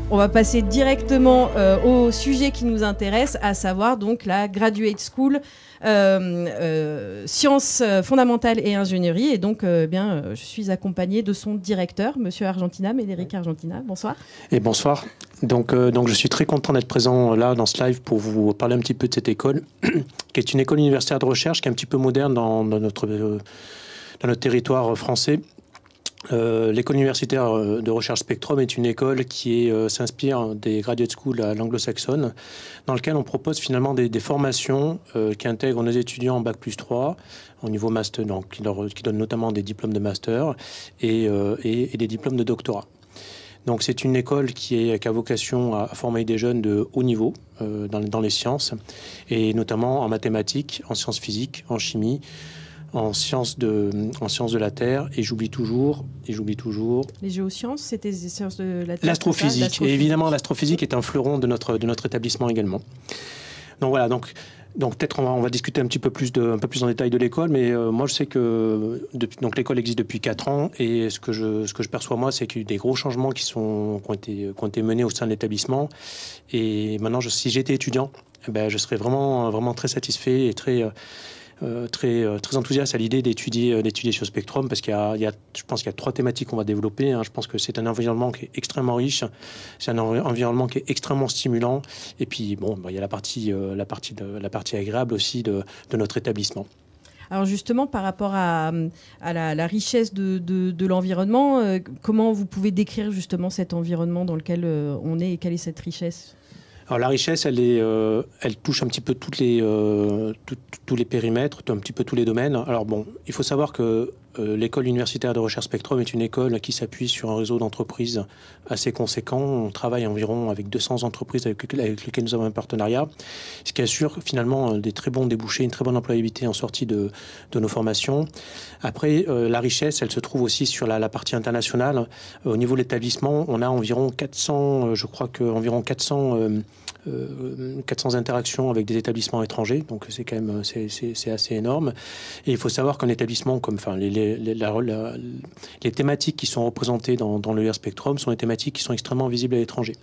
On va passer directement au sujet qui nous intéresse, à savoir donc la Graduate School Sciences fondamentales et ingénierie. Et donc, je suis accompagnée de son directeur, Monsieur Argentina, Médéric Argentina. Bonsoir. Et bonsoir. Donc, je suis très content d'être présent là dans ce live pour vous parler un petit peu de cette école, qui est une école universitaire de recherche qui est un petit peu moderne dans notre territoire français. L'école universitaire de recherche Spectrum est une école qui s'inspire des graduate schools à l'anglo-saxonne, dans lequel on propose finalement des formations qui intègrent nos étudiants en Bac+3 au niveau master, donc, qui donnent notamment des diplômes de master et des diplômes de doctorat. Donc c'est une école qui a vocation à former des jeunes de haut niveau dans les sciences, et notamment en mathématiques, en sciences physiques, en chimie, en sciences de la Terre, et j'oublie toujours. Les géosciences, c'était des sciences de la Terre. L'astrophysique. Et évidemment, l'astrophysique est un fleuron de notre établissement également. Donc voilà, donc peut-être on va discuter un peu plus en détail de l'école, mais moi je sais que l'école existe depuis 4 ans, et ce que je perçois moi, c'est qu'il y a eu des gros changements qui ont été menés au sein de l'établissement. Et maintenant, si j'étais étudiant, je serais vraiment très satisfait et très enthousiaste à l'idée d'étudier sur Spectrum, parce je pense qu'il y a 3 thématiques qu'on va développer. Je pense que c'est un environnement qui est extrêmement riche, c'est un environnement qui est extrêmement stimulant, et puis il y a la partie agréable aussi de notre établissement. Alors justement, par rapport à la richesse de l'environnement, comment vous pouvez décrire justement cet environnement dans lequel on est, et quelle est cette richesse ? Alors la richesse, elle touche un petit peu tous les périmètres, un petit peu tous les domaines. Alors il faut savoir que l'école universitaire de recherche Spectrum est une école qui s'appuie sur un réseau d'entreprises assez conséquent. On travaille environ avec 200 entreprises avec lesquelles nous avons un partenariat, ce qui assure finalement des très bons débouchés, une très bonne employabilité en sortie de nos formations. Après, la richesse, elle se trouve aussi sur la partie internationale. Au niveau de l'établissement, on a environ 400 interactions avec des établissements étrangers, donc c'est quand même c'est assez énorme. Et il faut savoir qu'un établissement comme les thématiques qui sont représentées dans l'ER Spectrum sont des thématiques qui sont extrêmement visibles à l'étranger.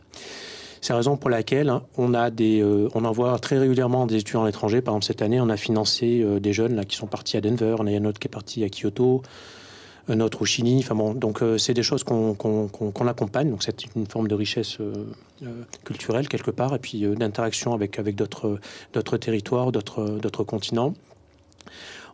C'est la raison pour laquelle on envoie très régulièrement des étudiants à l'étranger. Par exemple, cette année, on a financé des jeunes qui sont partis à Denver, on a un autre qui est parti à Kyoto, un autre au Chili. Donc c'est des choses qu'on accompagne. Donc c'est une forme de richesse culturelle quelque part, et puis d'interaction avec d'autres territoires, d'autres continents.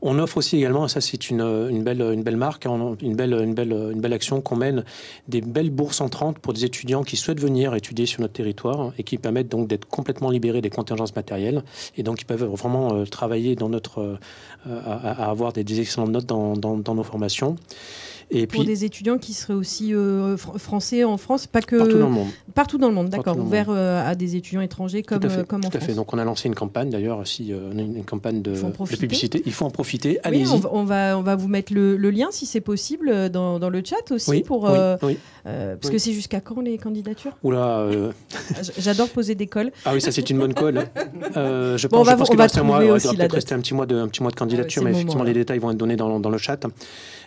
On offre aussi également, ça c'est une belle marque, une belle action qu'on mène, des belles bourses entrantes pour des étudiants qui souhaitent venir étudier sur notre territoire, et qui permettent donc d'être complètement libérés des contingences matérielles, et donc ils peuvent vraiment travailler à avoir des excellentes notes dans nos formations. Et pour des étudiants qui seraient aussi français en France, pas que... Partout dans le monde. Partout dans le monde, d'accord. Ouvert à des étudiants étrangers comme en France. Tout à fait. Donc on a lancé une campagne, d'ailleurs, une campagne de publicité. Il faut en profiter. Allez-y. Oui, on va vous mettre le lien, si c'est possible, dans le chat aussi. Oui, parce que c'est jusqu'à quand les candidatures ? Oula, J'adore poser des calls. Ah oui, ça c'est une bonne colle. Je pense qu'il va rester un petit mois de candidature, mais effectivement les détails vont être donnés dans le chat.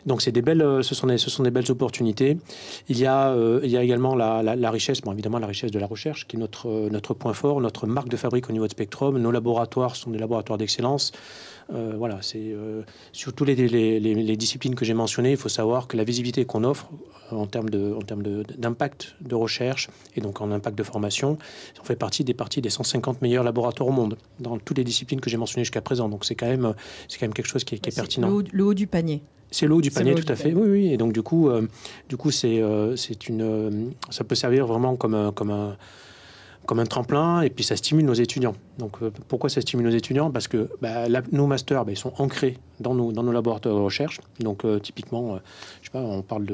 Donc ce sont des belles opportunités. Il y a également la richesse, évidemment la richesse de la recherche, qui est notre point fort, notre marque de fabrique au niveau de Spectrum. Nos laboratoires sont des laboratoires d'excellence. Sur toutes les disciplines que j'ai mentionnées, il faut savoir que la visibilité qu'on offre en termes d'impact de recherche, et donc en impact de formation, on fait partie des 150 meilleurs laboratoires au monde dans toutes les disciplines que j'ai mentionnées jusqu'à présent. Donc c'est quand même quelque chose qui est pertinent. Le haut du panier. C'est le haut du panier, tout à fait. Oui. Et donc du coup, ça peut servir vraiment comme un tremplin, et puis ça stimule nos étudiants. Donc pourquoi ça stimule nos étudiants ? Parce que nos masters, ils sont ancrés dans nos laboratoires de recherche. Donc typiquement, on parle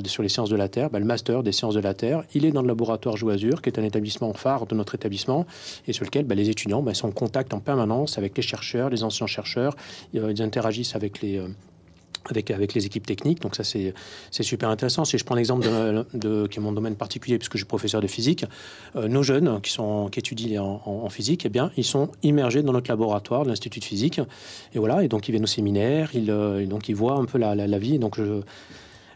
sur les sciences de la Terre. Le master des sciences de la Terre, il est dans le laboratoire Jouazur, qui est un établissement phare de notre établissement, et sur lequel les étudiants sont en contact en permanence avec les chercheurs, les anciens chercheurs. Ils interagissent avec les équipes techniques, donc ça c'est super intéressant. Si je prends l'exemple qui est mon domaine particulier, puisque je suis professeur de physique, nos jeunes qui étudient en physique, ils sont immergés dans notre laboratoire de l'Institut de physique, et donc ils viennent au séminaire, donc ils voient un peu la vie. Donc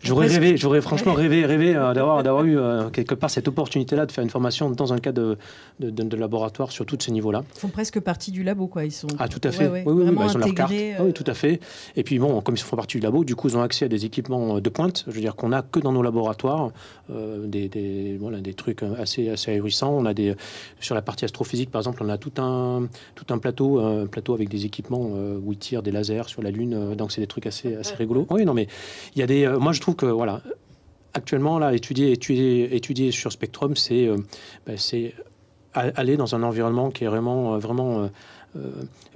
J'aurais franchement rêvé d'avoir eu quelque part cette opportunité-là de faire une formation dans un cadre de laboratoire sur tous ces niveaux-là. Ils font presque partie du labo, quoi. Ils sont tout à fait. Oui, ils ont leur carte. Oui, tout à fait. Et puis bon, comme ils font partie du labo, du coup, ils ont accès à des équipements de pointe. Je veux dire qu'on n'a que dans nos laboratoires des trucs assez ahurissants. On a sur la partie astrophysique, par exemple, on a tout un plateau avec des équipements où ils tirent des lasers sur la Lune. Donc c'est des trucs assez rigolos. Oui, non, mais il y a moi, je trouve que voilà. Actuellement, là, étudier sur Spectrum, c'est aller dans un environnement qui est vraiment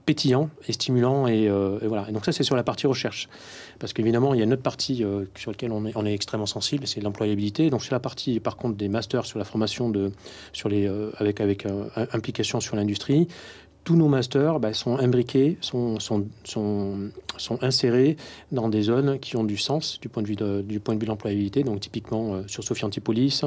pétillant et stimulant. Et voilà. Et donc ça, c'est sur la partie recherche. Parce qu'évidemment, il y a une autre partie sur laquelle on est extrêmement sensible, c'est l'employabilité. Donc sur la partie, par contre, des masters sur la formation avec implication sur l'industrie, tous nos masters sont imbriqués, sont insérés dans des zones qui ont du sens du point de vue de l'employabilité. Donc typiquement sur Sophie Antipolis,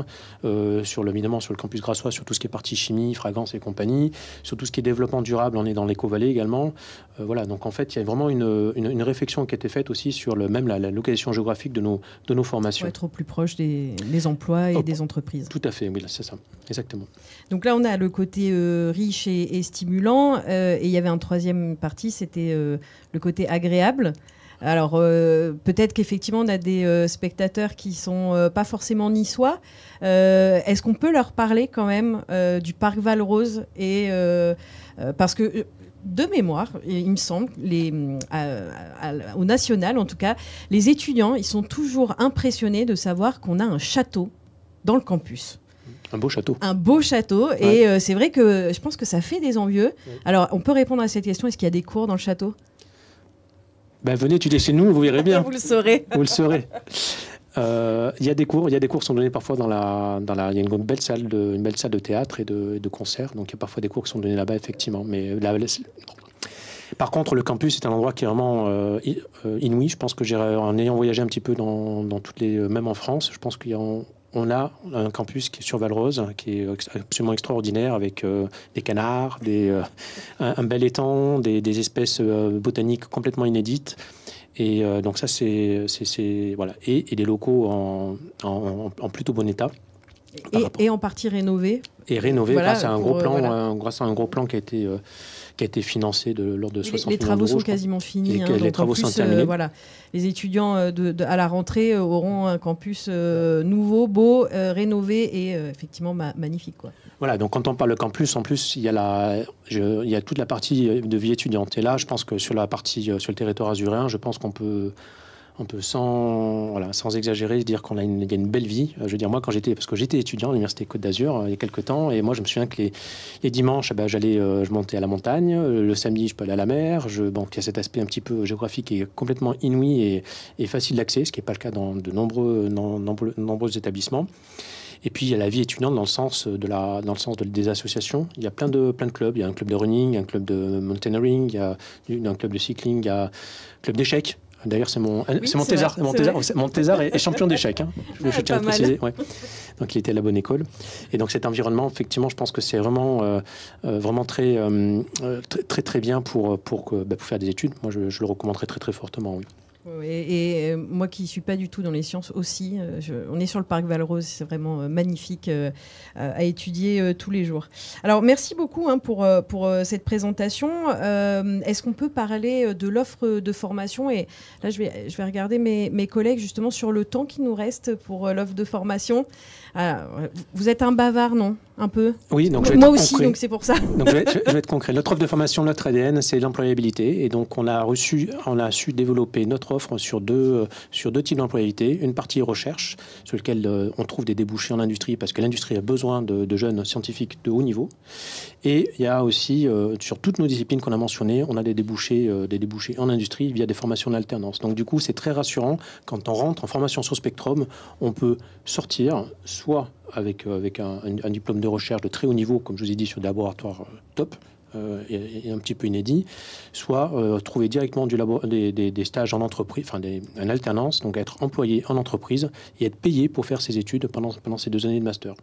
évidemment sur le campus Grassois, sur tout ce qui est partie chimie, fragrance et compagnie, sur tout ce qui est développement durable, on est dans l'Éco-Vallée également. Voilà, donc en fait il y a vraiment une réflexion qui a été faite aussi sur même la localisation géographique de nos formations. Pour être au plus proche des emplois et des entreprises. Tout à fait, oui, c'est ça, exactement. Donc là on a le côté riche et stimulant. Et il y avait un troisième partie, c'était le côté agréable. Alors peut-être qu'effectivement on a des spectateurs qui sont pas forcément niçois. Est-ce qu'on peut leur parler quand même du parc Valrose parce que de mémoire, il me semble, au national en tout cas, les étudiants ils sont toujours impressionnés de savoir qu'on a un château dans le campus. Un beau château. Un beau château. Ouais. Et c'est vrai que je pense que ça fait des envieux. Ouais. Alors, on peut répondre à cette question. Est-ce qu'il y a des cours dans le château ? Venez étudier chez nous, vous verrez bien. Vous le saurez. Vous le saurez. Il y a des cours qui sont donnés parfois il y a une belle salle de théâtre et de concert. Donc, il y a parfois des cours qui sont donnés là-bas, effectivement. Mais par contre, le campus est un endroit qui est vraiment inouï. Je pense que en ayant voyagé un petit peu dans même en France, je pense qu'on a un campus qui est sur Valrose, qui est absolument extraordinaire, avec des canards, un bel étang, des espèces botaniques complètement inédites. Et donc ça, c'est voilà. Et des locaux en plutôt bon état. Et en partie rénovés. Et rénovés grâce à un gros plan qui a été financé de l'ordre de 60 millions d'euros. Les travaux sont quasiment finis. Les travaux sont terminés. Les étudiants à la rentrée auront un campus nouveau, beau, rénové et effectivement magnifique, quoi. Voilà, donc quand on parle de campus, en plus, il y a toute la partie de vie étudiante. Et là, je pense que sur le territoire azuréen, je pense qu'on peut sans exagérer dire qu'il y a une belle vie. Je veux dire, moi, parce que j'étais étudiant à l'Université Côte d'Azur il y a quelques temps, et moi, je me souviens que les dimanches, je montais à la montagne, le samedi, je peux aller à la mer. Il y a cet aspect un petit peu géographique qui est complètement inouï et facile d'accès, ce qui n'est pas le cas dans de nombreux établissements. Et puis, il y a la vie étudiante dans le sens des associations. Il y a plein de clubs. Il y a un club de running, un club de mountaineering, il y a un club de cycling, il y a un club d'échecs. D'ailleurs, c'est mon thésard. Mon thésard est champion d'échecs. Hein. Je tiens à le préciser. Ouais. Donc, il était à la bonne école. Et donc, cet environnement, effectivement, je pense que c'est vraiment très, très, très bien pour faire des études. Moi, je le recommanderais très, très fortement. Oui. Et moi qui ne suis pas du tout dans les sciences aussi, on est sur le parc Valrose, c'est vraiment magnifique à étudier tous les jours. Alors merci beaucoup pour cette présentation. Est-ce qu'on peut parler de l'offre de formation ? Et là je vais regarder mes collègues justement sur le temps qui nous reste pour l'offre de formation. Alors, vous êtes un bavard, non ? Un peu ? Oui, donc moi aussi, donc c'est pour ça. Donc je vais être concret. Notre offre de formation, notre ADN, c'est l'employabilité. Et donc on a su développer notre offre sur deux types d'employabilité. Une partie recherche, sur laquelle on trouve des débouchés en industrie, parce que l'industrie a besoin de jeunes scientifiques de haut niveau. Et il y a aussi, sur toutes nos disciplines qu'on a mentionnées, on a des débouchés en industrie via des formations en alternance. Donc du coup, c'est très rassurant. Quand on rentre en formation sur Spectrum, on peut sortir soit avec un diplôme de recherche de très haut niveau, comme je vous ai dit, sur des laboratoires top, et un petit peu inédit, soit trouver directement des stages en entreprise, en alternance, donc être employé en entreprise et être payé pour faire ses études pendant ces 2 années de master.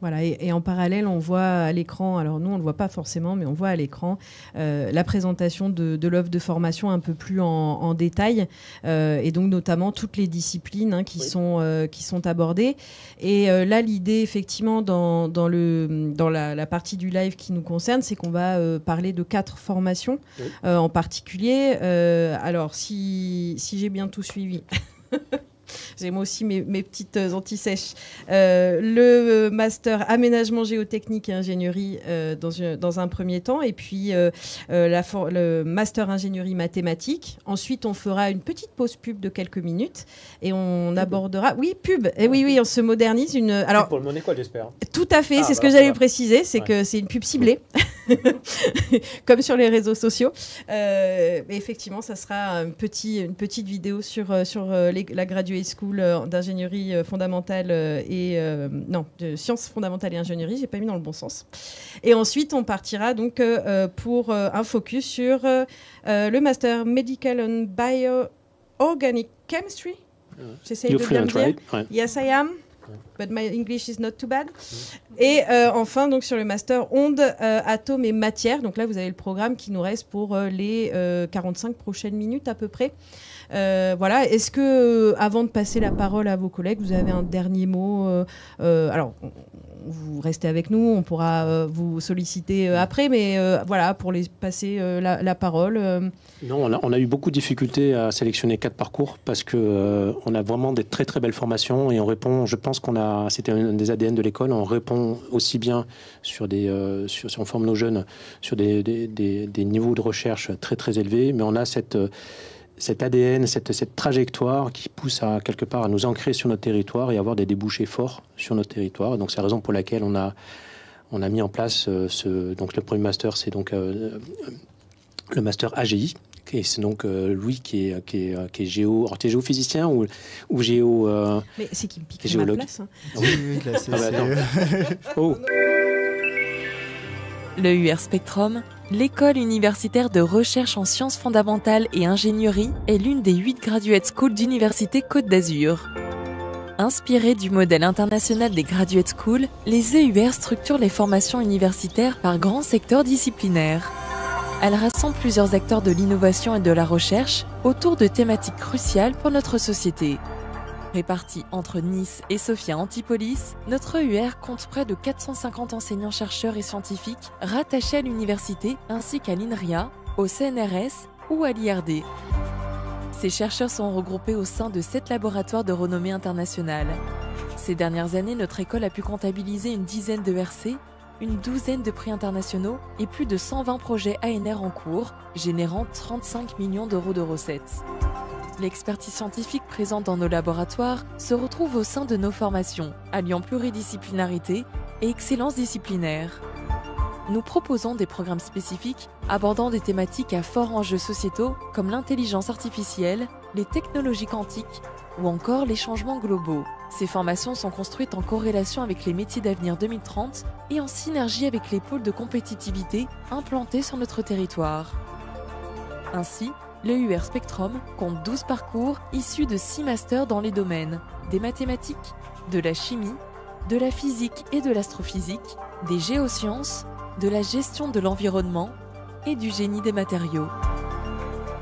Voilà, et en parallèle, on voit à l'écran, alors nous on ne le voit pas forcément, mais on voit à l'écran la présentation de l'offre de formation un peu plus en détail, et donc notamment toutes les disciplines qui sont abordées. Et là, l'idée, effectivement, dans la partie du live qui nous concerne, c'est qu'on va parler de 4 formations en particulier. Alors, si j'ai bien tout suivi... J'ai moi aussi mes petites anti-sèches. Le master aménagement géotechnique et ingénierie dans un premier temps, et puis le master ingénierie mathématiques. Ensuite, on fera une petite pause pub de quelques minutes et on abordera... Oui, pub. Et oui, on se modernise. Alors, pour le mon école, j'espère. Tout à fait, c'est ce que j'allais préciser, c'est que c'est une pub ciblée, comme sur les réseaux sociaux. Mais effectivement, ça sera une petite vidéo sur la Graduate School d'ingénierie fondamentale de sciences fondamentales et ingénierie. J'ai pas mis dans le bon sens. Et ensuite, on partira donc pour un focus sur le master Medical and Bioorganic Chemistry. J'essaye de bien le dire. Right? Yes, I am. But my English is not too bad. Et enfin, donc, sur le master ondes, atomes et matières. Donc là, vous avez le programme qui nous reste pour les 45 prochaines minutes à peu près. Voilà. Est-ce que, avant de passer la parole à vos collègues, vous avez un dernier mot alors, vous restez avec nous, on pourra vous solliciter après, mais voilà, pour les passer la parole. Non, on a eu beaucoup de difficultés à sélectionner 4 parcours parce que on a vraiment des très très belles formations et on répond. Je pense c'était un des ADN de l'école. On répond aussi bien sur on forme nos jeunes sur des niveaux de recherche très très élevés, mais on a cet ADN, cette trajectoire qui pousse quelque part à nous ancrer sur notre territoire et avoir des débouchés forts sur notre territoire. Donc c'est la raison pour laquelle on a mis en place donc le premier master, c'est donc le master AGI. Et c'est donc Louis qui est géo. Alors, tu es géophysicien ou géo. Mais c'est qui me pique ma place. Hein. Oui, là, c'est. Oh. Le UR Spectrum, l'école universitaire de recherche en sciences fondamentales et ingénierie, est l'une des 8 graduate schools d'Université Côte d'Azur. Inspirées du modèle international des graduate schools, les EUR structurent les formations universitaires par grands secteurs disciplinaires. Elles rassemblent plusieurs acteurs de l'innovation et de la recherche autour de thématiques cruciales pour notre société. Répartie entre Nice et Sophia Antipolis, notre EUR compte près de 450 enseignants-chercheurs et scientifiques rattachés à l'université ainsi qu'à l'INRIA, au CNRS ou à l'IRD. Ces chercheurs sont regroupés au sein de 7 laboratoires de renommée internationale. Ces dernières années, notre école a pu comptabiliser une dizaine de RC, une douzaine de prix internationaux et plus de 120 projets ANR en cours, générant 35 millions d'euros de recettes. L'expertise scientifique présente dans nos laboratoires se retrouve au sein de nos formations, alliant pluridisciplinarité et excellence disciplinaire. Nous proposons des programmes spécifiques abordant des thématiques à forts enjeux sociétaux comme l'intelligence artificielle, les technologies quantiques ou encore les changements globaux. Ces formations sont construites en corrélation avec les métiers d'avenir 2030 et en synergie avec les pôles de compétitivité implantés sur notre territoire. Ainsi, le UR Spectrum compte 12 parcours issus de 6 masters dans les domaines des mathématiques, de la chimie, de la physique et de l'astrophysique, des géosciences, de la gestion de l'environnement et du génie des matériaux.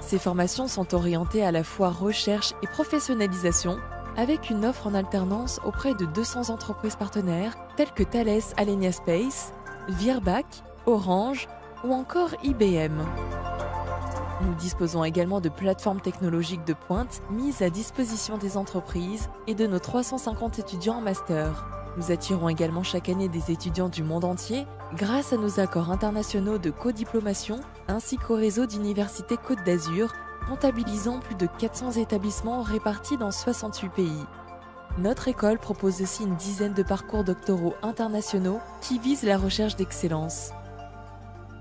Ces formations sont orientées à la fois recherche et professionnalisation, avec une offre en alternance auprès de 200 entreprises partenaires telles que Thales Alenia Space, Virbac, Orange ou encore IBM. Nous disposons également de plateformes technologiques de pointe mises à disposition des entreprises et de nos 350 étudiants en master. Nous attirons également chaque année des étudiants du monde entier grâce à nos accords internationaux de codiplomation ainsi qu'au réseau d'universités Côte d'Azur, comptabilisant plus de 400 établissements répartis dans 68 pays. Notre école propose aussi une dizaine de parcours doctoraux internationaux qui visent la recherche d'excellence.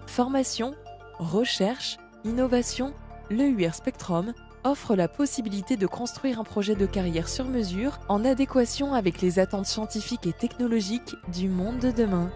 Formation, recherche, innovation, le UR Spectrum offre la possibilité de construire un projet de carrière sur mesure en adéquation avec les attentes scientifiques et technologiques du monde de demain.